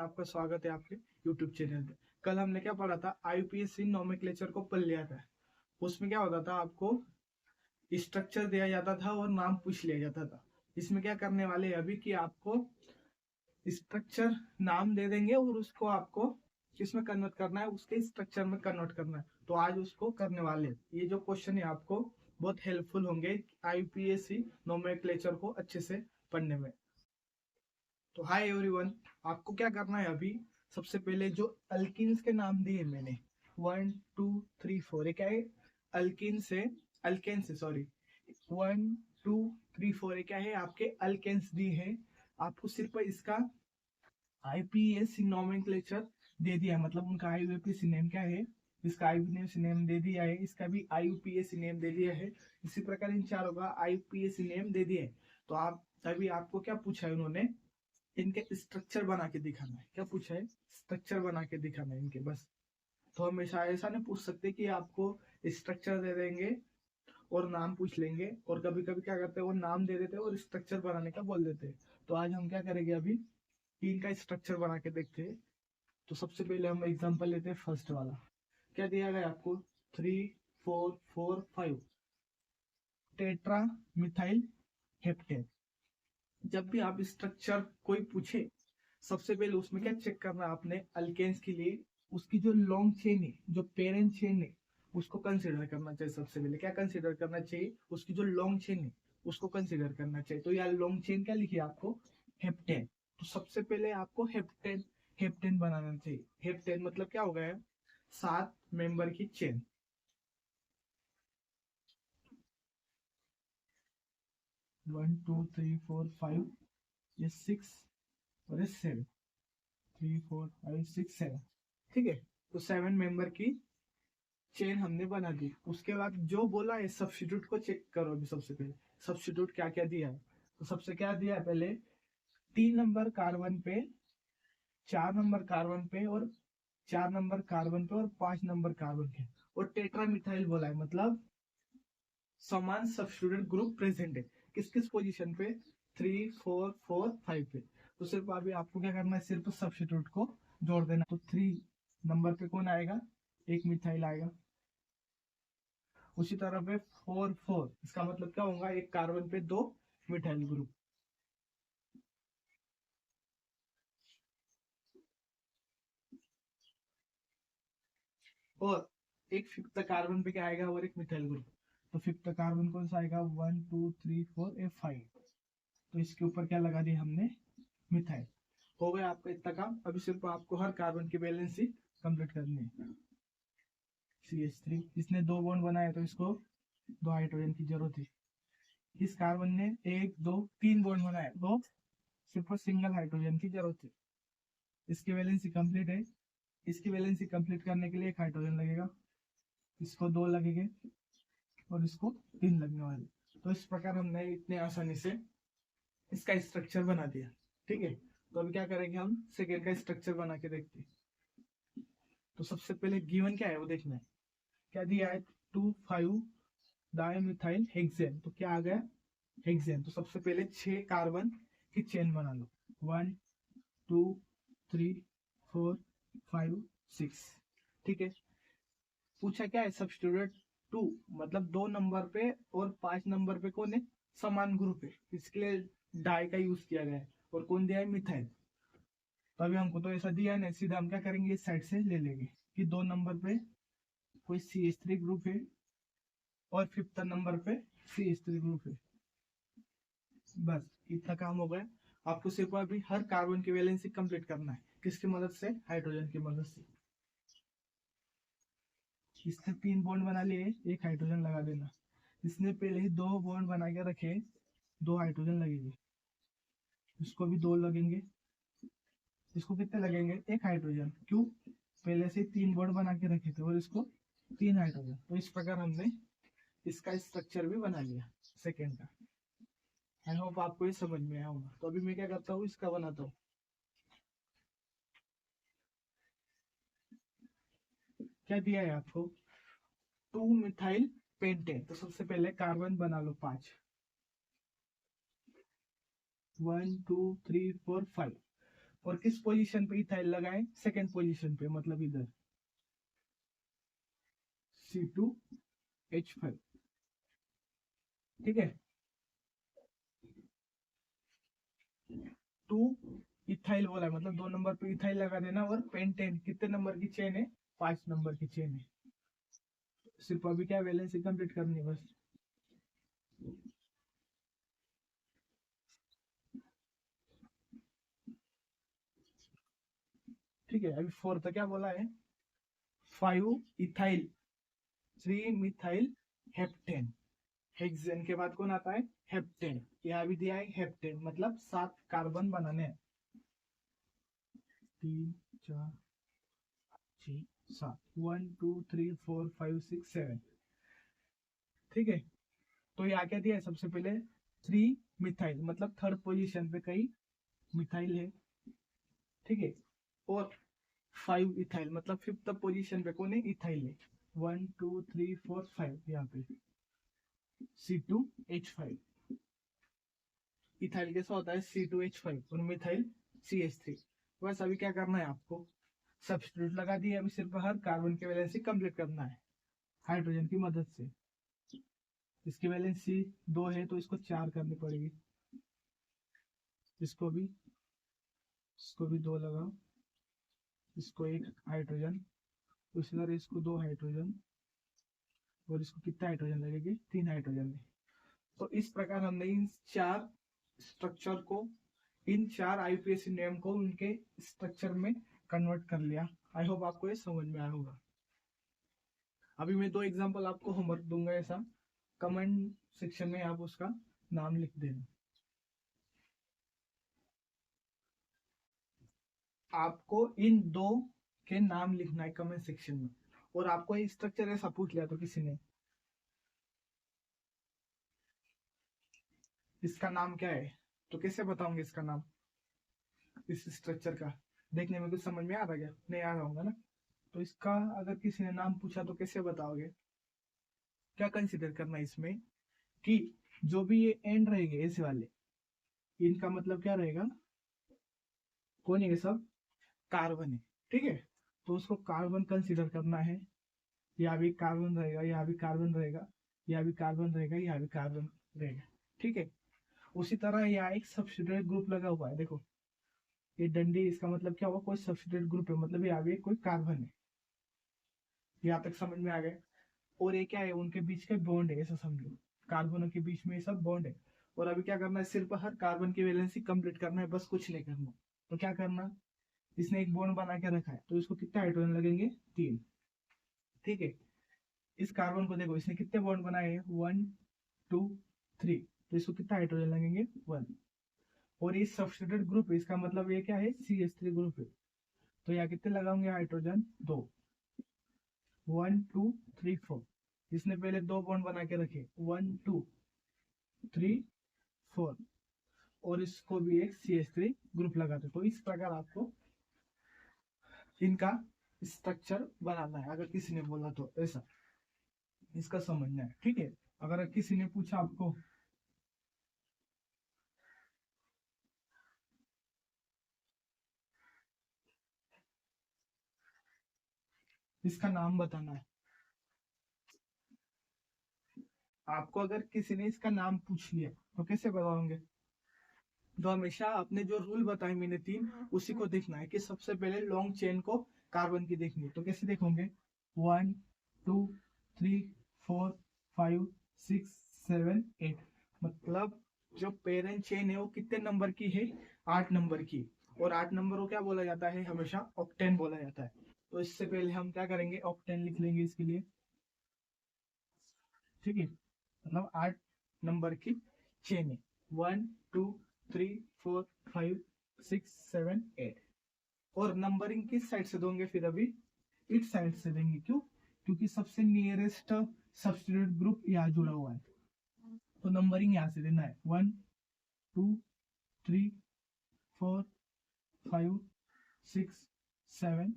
आपका स्वागत है आपके YouTube चैनल पे। कल हमने क्या पढ़ा था, IUPAC नोमेनक्लेचर को पढ़ लिया था। उसमें क्या होता था, आपको स्ट्रक्चर दिया जाता था और नाम पूछ लिया जाता था। इसमें क्या करने वाले हैं अभी कि आपको स्ट्रक्चर नाम दे देंगे और उसको आपको किसमें कन्वर्ट करना है, उसके स्ट्रक्चर में कन्वर्ट करना है। तो आज उसको करने वाले हैं। ये जो क्वेश्चन है आपको बहुत हेल्पफुल होंगे IUPAC नोमेनक्लेचर को अच्छे से पढ़ने में। तो हाय एवरीवन, आपको क्या करना है अभी, सबसे पहले जो अल्किन्स के नाम दिए मैंने 1 2 3 4, ये क्या है, अल्केन से सॉरी 1 2 3 4, ये क्या है, आपके अल्केन्स दिए हैं। आपको सिर्फ इसका IUPAC नोमेनक्लेचर दे दिया है, मतलब उनका IUPAC नेम क्या है, इसका IUPAC नेम दे दिया है, इसका भी IUPAC नेम दे दिया है। इसी प्रकार इन चारों का IUPAC नेम दे दिया है। तो आप अभी आपको क्या पूछा है उन्होंने, इनके स्ट्रक्चर बना के दिखाना है। क्या पूछा है, स्ट्रक्चर बना के दिखाना है इनके, बस। तो हमेशा ऐसा नहीं पूछ सकते कि आपको स्ट्रक्चर दे देंगे और नाम पूछ लेंगे, और कभी कभी क्या करते हैं वो नाम दे देते हैं और स्ट्रक्चर बनाने का बोल देते हैं। तो आज हम क्या करेंगे, अभी इनका स्ट्रक्चर बना के देखते हैं। तो सबसे पहले हम एग्जांपल लेते हैं फर्स्ट वाला। क्या दिया गया आपको, 3 4 4 5 टेट्रा मिथाइल हेप्टेन। जब भी आप स्ट्रक्चर कोई पूछे, सबसे पहले उसमें क्या चेक करना है आपने, अल्केन्स के लिए उसकी जो लॉन्ग चेन है, जो पेरेंट चेन है, उसको कंसीडर करना चाहिए। सबसे पहले क्या कंसीडर करना चाहिए, उसकी जो लॉन्ग चेन है उसको कंसीडर करना चाहिए। तो यार लॉन्ग चेन क्या लिखी है आपको, हेप्टेन। तो सबसे पहले आपको हेप्टेन हेप्टेन बनाना चाहिए। हेप्टेन मतलब क्या हो गया, 7 मेंबर की चेन। 1 2 3 4 5, ये 6 और ये 7, 3 4 5 6 7, ठीक है। तो 7 मेंबर की चेन हमने बना दी। उसके बाद जो बोला है सब्स्टिट्यूट को चेक करो। अभी सबसे पहले सब्स्टिट्यूट क्या क्या दिया है, तो सबसे क्या दिया है, पहले 3 नंबर कार्बन पे, 4 नंबर कार्बन पे और 4 नंबर कार्बन पे और 5 नंबर कार्बन पे, और टेट्रामिथाइल बोला है, मतलब समान सब्स्टिट्यूटेड ग्रुप प्रेजेंट है। किस किस पोजीशन पे, 3 4 4 5 पे। तो सिर्फ अभी आपको क्या करना है, सिर्फ सब्स्टिट्यूट को जोड़ देना। तो 3 नंबर पे कौन आएगा, एक मिथाइल आएगा। उसी तरह पे 4 4, इसका मतलब क्या होगा, एक कार्बन पे 2 मिथाइल ग्रुप। और एक फिफ्थ कार्बन पे क्या आएगा, और एक मिथाइल ग्रुप। तो फिफ्थ कार्बन कौन सा आएगा, 1 2 3 4 5। तो इसके ऊपर क्या लगा दिया हमने, मिथाइल। हो गया आपका इतना काम। अभी सिर्फ आपको हर कार्बन की बैलेंस ही कंप्लीट करनी है। CH3, इसने 2 बॉन्ड बनाए तो इसको 2 हाइड्रोजन की जरूरत है। इस कार्बन ने 1 2 3 बॉन्ड बनाए तो सिर्फ सिंगल हाइड्रोजन की जरूरत है। इसकी वैलेंसी कंप्लीट है। इसकी वैलेंसी कंप्लीट करने के लिए एक हाइड्रोजन लगेगा, इसको 2 लगेंगे और इसको 3 लगने वाले। तो इस प्रकार हमने इतने आसानी से इसका स्ट्रक्चर बना दिया, ठीक है। तो अभी क्या करेंगे, हम सेकेंड का स्ट्रक्चर बना के देखते हैं। तो सबसे पहले गिवन क्या है वो देखना है। क्या दिया है, 2 5 डाइमिथाइल हेक्सेन। तो क्या आ गया, हेक्सेन। तो सबसे पहले 6 कार्बन की चेन बना लो, 1 2 3 4 5 6, ठीक है। पूछा क्या है, सब्स्टिट्यूट 2, मतलब 2 नंबर पे और 5 नंबर पे कौन है, समान ग्रुप है, इसके लिए डाई का यूज किया गया है। और कौन दिया है, मिथाइल। तो अभी हमको तो ऐसा दिया है, सीधा हम क्या करेंगे, इस साइड से ले लेंगे कि 2 नंबर पे कोई CH3 ग्रुप है और 5th नंबर पे CH3 ग्रुप है। बस इतना काम हो गया। आपको सिर्फ अभी हर कार्बन की वैलेंसी कंप्लीट करना है। किसकी मदद से, हाइड्रोजन की मदद से। इसने 3 बॉन्ड बना लिए, एक हाइड्रोजन लगा देना। इसने पहले ही 2 बॉन्ड बना के रखे, 2 हाइड्रोजन लगेंगे, इसको भी 2 लगेंगे। इसको कितने लगेंगे, एक हाइड्रोजन। क्यों, पहले से 3 बॉन्ड बना के रखे थे और इसको 3 हाइड्रोजन। तो इस प्रकार हमने इसका स्ट्रक्चर भी बना लिया सेकेंड का। आई होप आपको ये समझ में आया होगा। तो अभी मैं क्या करता हूँ, इसका बनाता हूँ। क्या दिया है आपको, 2 मिथाइल पेंटेन। तो सबसे पहले कार्बन बना लो 5, 1 2 3 4 5। और किस पोजीशन पे इथाइल लगाएं, सेकेंड पोजीशन पे, मतलब इधर C2H5। ठीक है, 2 इथाइल बोला है, मतलब 2 नंबर पे इथाइल लगा देना। और पेंटेन कितने नंबर की चेन है, 5 नंबर की चेन है। सिर्फ अभी क्या वैलेंसी कंप्लीट करनी है बस। ठीक है, अभी 4 तो क्या बोला है, 5 इथाइल 3 मिथाइल हेप्टेन। हेक्सेन के बाद कौन आता है, हेप्टेन। यहाँ भी दिया है हेप्टेन, मतलब 7 कार्बन बनाने हैं। 3 4 6 7, 1 2 3 4 5 6 7। ठीक है, तो यहाँ क्या दिया है, सबसे पहले 3 मिथाइल, मतलब थर्ड पोजीशन पे कई मिथाइल है। ठीक है, और 5 इथाइल, मतलब फिफ्थ पोजीशन पे कौन है, इथाइल है। 1 2 3 4 5, यहाँ पे C2H5। इथाइल कैसा होता है, C2H5, और मिथाइल CH3। बस अभी क्या करना है आपको, सब्स्टिट्यूट लगा दिए। अभी सिर्फ हर कार्बन के वैलेंसी कंप्लीट करना है हाइड्रोजन की मदद से। इसकी वैलेंसी 2 है तो इसको 4 करनी पड़ेगी। इसको भी 2 लगाओ, इसको 1 हाइड्रोजन, उसी तरह इसको 2 हाइड्रोजन, और इसको कितना हाइड्रोजन लगेगी, 3 हाइड्रोजन। तो इस प्रकार हमने इन 4 स्ट्रक्चर को, इन 4 आईपीएसी नेम को उनके स्ट्रक्चर में कन्वर्ट कर लिया। आई होप आपको ये समझ में आया होगा। अभी मैं 2 एग्जांपल आपको होमवर्क दूंगा, ऐसा कमेंट सेक्शन में आप उसका नाम लिख देना। आपको इन 2 के नाम लिखना है कमेंट सेक्शन में। और आपको ये स्ट्रक्चर ऐसा पूछ लिया तो किसी ने, इसका नाम क्या है, तो कैसे बताओगे इसका नाम, इस स्ट्रक्चर का। देखने में कुछ समझ में आ रहा क्या, नहीं आ रहा होगा ना। तो इसका अगर किसी ने नाम पूछा तो कैसे बताओगे, क्या कंसिडर करना है इसमें, कि जो भी ये एंड रहेंगे ऐसे वाले, इनका मतलब क्या रहेगा, कौन है ये सब, कार्बन है। ठीक है, तो उसको कार्बन कंसिडर करना है। यहाँ भी कार्बन रहेगा, यहाँ भी कार्बन रहेगा, यहाँ भी कार्बन रहेगा, यहाँ भी कार्बन रहेगा। ठीक है, उसी तरह यहाँ एक सब्स्टिट्यूट ग्रुप लगा हुआ है, देखो ये डंडी, इसका मतलब क्या हुआ, कोई सब्स्टिट्यूट ग्रुप है, मतलब यहाँ भी कोई कार्बन है। यहाँ तक समझ में आ गए। और ये क्या है, उनके बीच का बॉन्ड है, ऐसा समझो, कार्बनों के बीच में ये सब बॉन्ड है। और अभी क्या करना है, सिर्फ हर कार्बन की वैलेंसी कंप्लीट करना है, बस कुछ नहीं करना। तो क्या करना, इसने एक बॉन्ड बना के रखा है, तो इसको कितने हाइड्रोजन लगेंगे, 3। ठीक है, इस कार्बन को देखो, इसने कितने बॉन्ड बनाए हैं, 1 2 3, तो इसको कितना हाइड्रोजन लगेंगे, 1। और ये सब्स्टिट्यूट ग्रुप है, इसका मतलब ये क्या है, CH3 ग्रुप है। तो यहाँ कितने लगाओगे हाइड्रोजन, 2, 1 2 3 4। इसने पहले 2 बॉन्ड बना के रखे, 1 2 3 4, और इसको भी एक CH3 ग्रुप लगा दो। तो इस प्रकार आपको इनका स्ट्रक्चर बनाना है, अगर किसी ने बोला तो ऐसा इसका समझना है। ठीक है, अगर किसी ने पूछा आपको, इसका नाम बताना है आपको। अगर किसी ने इसका नाम पूछ लिया तो कैसे बताओगे, तो हमेशा अपने जो रूल बताए मैंने 3, उसी को देखना है। कि सबसे पहले लॉन्ग चेन को कार्बन की देखनी है, तो कैसे देखोगे, 1 2 3 4 5 6 7 8, मतलब जो पेरेंट चेन है वो कितने नंबर की है, 8 नंबर की। और 8 नंबर को क्या बोला जाता है, हमेशा ऑक्टेन बोला जाता है। तो इससे पहले हम क्या करेंगे, ऑक्टेन लिख लेंगे इसके लिए। ठीक है, मतलब 8 नंबर की चेन है, 1 2 3 4 5 6 7 8। और नंबरिंग किस साइड से दोगे, फिर अभी इस साइड से देंगे। क्यों, क्योंकि सबसे नियरेस्ट सब्स्टिट्यूट ग्रुप यहाँ जुड़ा हुआ है, तो नंबरिंग यहाँ से देना है, 1 2 3 4 5 6 7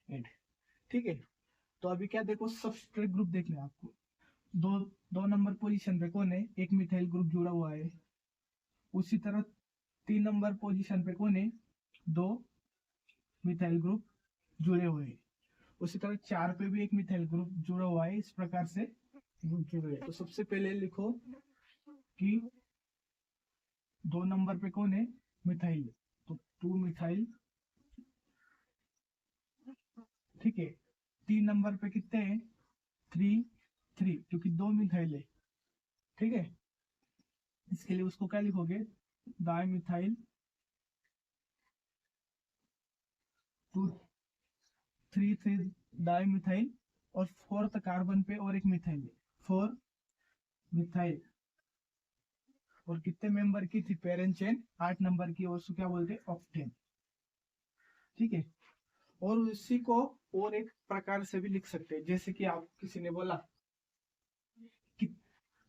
8। ठीक है, तो अभी क्या देखो, सब्स्टिट्यूट ग्रुप देखना है आपको। दो 2 नंबर पोजीशन पे कौन है, एक मिथाइल ग्रुप जुड़ा हुआ है। उसी तरह 3 नंबर पोजीशन पे कौन है, 2 मिथाइल ग्रुप जुड़े हुए हैं। उसी तरह 4 पे भी एक मिथाइल ग्रुप जुड़ा हुआ है, इस प्रकार से ग्रुप जुड़े हुए हैं। तो सबसे पहले लिखो कि 2 नंबर पे कौन है, मिथाइल, तो 2 मिथाइल, ठीक है। 3 नंबर पे कितने हैं, 3 3, क्योंकि 2 मिथाइल है, ठीक है। इसके लिए उसको क्या लिखोगे, डाइमिथाइल 2 3 3 डाइमिथाइल, और 4th कार्बन पे और एक मिथाइल है, 4 मिथाइल, और कितने मेंबर की थी पेरेंट चेन, 8 नंबर की, और उसको क्या बोलते हैं, ऑक्टेन, ठीक है। और उसी को और एक प्रकार से भी लिख सकते हैं, जैसे कि आप किसी ने बोला कि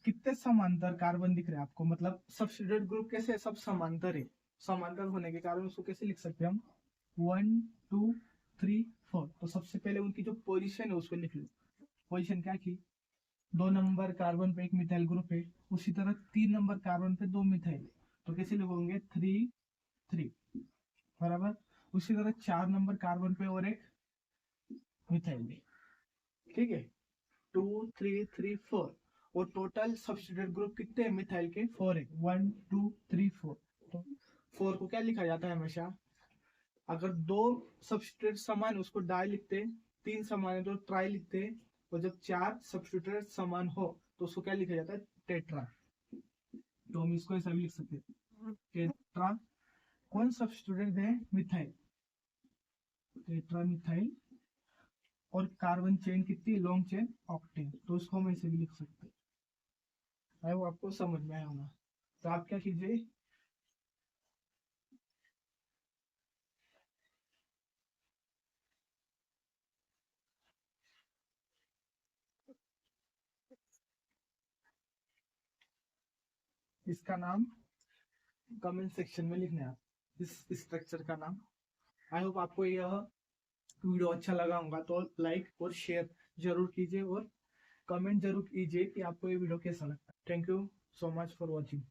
कितने समांतर कार्बन दिख रहे हैं आपको, मतलब सब्स्टिट्यूट ग्रुप कैसे सब समांतर है, समांतर होने के कारण उसको कैसे लिख सकते हैं हम, 1 2 3 4। तो सबसे पहले उनकी जो पोजीशन है उसको लिख लो। पोजीशन क्या की, 2 नंबर कार्बन पे एक मिथाइल ग्रुप है, उसी तरह 3 नंबर कार्बन पे 2 मिथाइल है, तो कैसे लिखोगे, 3 3 बराबर। उसी तरह 4 नंबर कार्बन पे और एक मिथाइल है, ठीक है, 2 3 3 4। और टोटल सब्स्टिट्यूट ग्रुप कितने हैं मिथाइल के, 4 है, 1 2 3 4। तो 4 को क्या लिखा जाता है हमेशा, अगर 2 सब्स्टिट्यूट समान है उसको डाई लिखते, 3 समान है तो ट्राई लिखते, और जब 4 सब्स्टिट्यूट समान हो तो उसको क्या लिखा जाता है, टेट्रा। तो हम इसको ऐसा भी लिख सकते हैं, टेट्रा कौन सब्स्टिट्यूट है, मिथाइल, टेट्रा मिथाइल, और कार्बन चेन कितनी, लॉन्ग चेन ऑक्टेन, तो उसको हम ऐसे भी लिख सकते हैं। वो आपको समझ में आया होगा। तो आप क्या कीजिए, इसका नाम कमेंट सेक्शन में लिखना है, इस स्ट्रक्चर का नाम। आई होप आपको यह वीडियो अच्छा लगा होगा, तो लाइक और शेयर जरूर कीजिए, और कमेंट जरूर कीजिए कि आपको ये वीडियो कैसा लगता है। Thank you so much for watching.